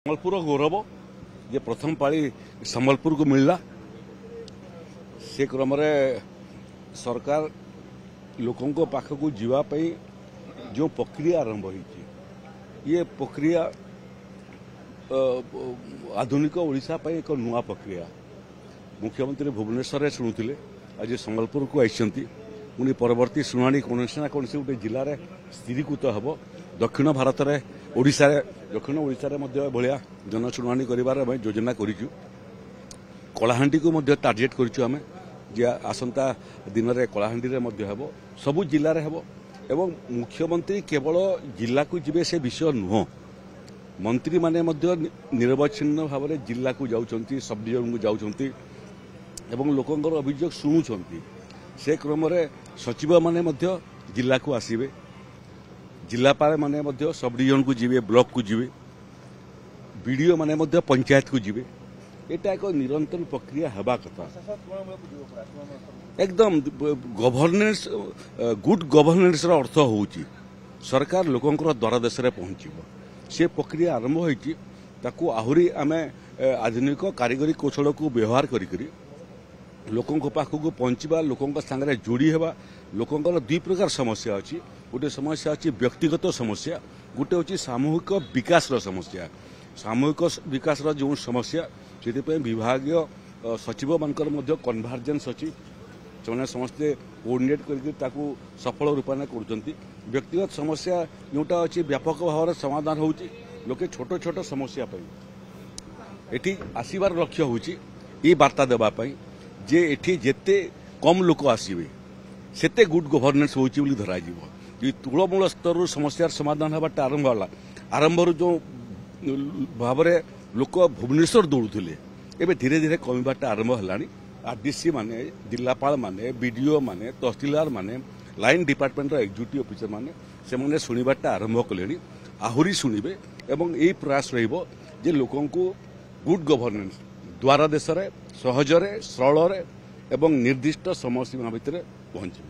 ସମ୍ବଲପୁର ଗୌରବ ଯେ ପ୍ରଥମ ପାଳି ସମ୍ବଲପୁରକୁ ମିଳିଲା ସେ କ୍ରମରେ ସରକାର ଲୋକଙ୍କ ପାଖକୁ ଯିବା ପାଇଁ ଯେଉଁ ପ୍ରକ୍ରିୟା ଆରମ୍ଭ ହୋଇଛି ଇଏ ପ୍ରକ୍ରିୟା ଆଧୁନିକ ଓଡ଼ିଶା ପାଇଁ ଏକ ନୂଆ ପ୍ରକ୍ରିୟା। ମୁଖ୍ୟମନ୍ତ୍ରୀ ଭୁବନେଶ୍ୱରରେ ଶୁଣୁଥିଲେ, ଆଜି ସମ୍ବଲପୁରକୁ ଆସିଛନ୍ତି। ପୁଣି ପରବର୍ତ୍ତୀ ଶୁଣାଣି କୌଣସି ନା କୌଣସି ଗୋଟେ ଜିଲ୍ଲାରେ ସ୍ଥିରୀକୃତ ହେବ। ଦକ୍ଷିଣ ଭାରତରେ ଦକ୍ଷିଣ ଓଡ଼ିଶାରେ ମଧ୍ୟ ଏଭଳିଆ ଜନଶୁଣାଣି କରିବାର ଆମେ ଯୋଜନା କରିଛୁ। କଳାହାଣ୍ଡିକୁ ମଧ୍ୟ ଟାର୍ଗେଟ୍ କରିଛୁ ଆମେ ଯେ ଆସନ୍ତା ଦିନରେ କଳାହାଣ୍ଡିରେ ମଧ୍ୟ ହେବ, ସବୁ ଜିଲ୍ଲାରେ ହେବ। ଏବଂ ମୁଖ୍ୟମନ୍ତ୍ରୀ କେବଳ ଜିଲ୍ଲାକୁ ଯିବେ ସେ ବିଷୟ ନୁହଁ, ମନ୍ତ୍ରୀମାନେ ମଧ୍ୟ ନିରବଚ୍ଛିନ୍ନ ଭାବରେ ଜିଲ୍ଲାକୁ ଯାଉଛନ୍ତି, ସବ୍ ଡିଭିଜନକୁ ଯାଉଛନ୍ତି ଏବଂ ଲୋକଙ୍କର ଅଭିଯୋଗ ଶୁଣୁଛନ୍ତି। ସେ କ୍ରମରେ ସଚିବମାନେ ମଧ୍ୟ ଜିଲ୍ଲାକୁ ଆସିବେ, ଜିଲ୍ଲାପାଳମାନେ ମଧ୍ୟ ସବ୍ ଡିଭିଜନକୁ ଯିବେ, ବ୍ଲକକୁ ଯିବେ, ବିଡିଓ ମାନେ ମଧ୍ୟ ପଞ୍ଚାୟତକୁ ଯିବେ। এটা এক নিরন্তর প্রক্রিয়া হওয়া কথা। একদম গভর্নেন্স গুড গভর্নেন্সর অর্থ হচ্ছে সরকার লোকঙ্কর দ্বারদেশে পৌঁছব। সে প্রক্রিয়া আরম্ভ হয়েছি, তাকে আহুরি আমি আধুনিক কারিগরি কৌশলক ব্যবহার করি লোকঙ্ক পাখক পৌঁছবা, লোকঙ্ক সাংরে যোড়ি হওয়া। লোকঙ্কর দুই প্রকার সমস্যা অছি, গোটে সমস্যা অছি ব্যক্তিগত সমস্যা, গোটে হচ্ছে সামূহিক বিকাশর সমস্যা। সামূহিক বিকাশর যে সমস্যা ସେଥିପାଇଁ ବିଭାଗୀୟ ସଚିବମାନଙ୍କର ମଧ୍ୟ କନଭର୍ଜେନ୍ସ ଅଛି, ସେମାନେ ସମସ୍ତେ କୋର୍ଡିନେଟ୍ କରିକି ତାକୁ ସଫଳ ରୂପାୟନ କରୁଛନ୍ତି। ବ୍ୟକ୍ତିଗତ ସମସ୍ୟା ଯେଉଁଟା ଅଛି ବ୍ୟାପକ ଭାବରେ ସମାଧାନ ହେଉଛି। ଲୋକେ ଛୋଟ ଛୋଟ ସମସ୍ୟା ପାଇଁ ଏଠି ଆସିବାର ଲକ୍ଷ୍ୟ ହେଉଛି ଏହି ବାର୍ତ୍ତା ଦେବା ପାଇଁ ଯେ ଏଠି ଯେତେ କମ୍ ଲୋକ ଆସିବେ ସେତେ ଗୁଡ୍ ଗଭର୍ନେନ୍ସ ହେଉଛି ବୋଲି ଧରାଯିବ। ଯଦି ତୃଣମୂଳ ସ୍ତରରୁ ସମସ୍ୟାର ସମାଧାନ ହେବାଟା ଆରମ୍ଭ ହେଲା, ଆରମ୍ଭରୁ ଯେଉଁ ଭାବରେ ଲୋକ ଭୁବନେଶ୍ୱର ଦୌଡ଼ୁଥିଲେ ଏବେ ଧୀରେ ଧୀରେ କମିବାଟା ଆରମ୍ଭ ହେଲାଣି। ଆର୍ଡିସି ମାନେ, ଜିଲ୍ଲାପାଳ ମାନେ, ବିଡିଓ ମାନେ, ତହସିଲଦାର ମାନେ, ଲାଇନ୍ ଡିପାର୍ଟମେଣ୍ଟର ଏକ୍ଜିକ୍ୟୁଟିଭ୍ ଅଫିସର ମାନେ ସେମାନେ ଶୁଣିବାଟା ଆରମ୍ଭ କଲେଣି, ଆହୁରି ଶୁଣିବେ। ଏବଂ ଏହି ପ୍ରୟାସ ରହିବ ଯେ ଲୋକଙ୍କୁ ଗୁଡ୍ ଗଭର୍ନେନ୍ସ ଦ୍ୱାର ଦେଶରେ ସହଜରେ, ସରଳରେ ଏବଂ ନିର୍ଦ୍ଦିଷ୍ଟ ସମୟସୀମା ଭିତରେ ପହଞ୍ଚିବ।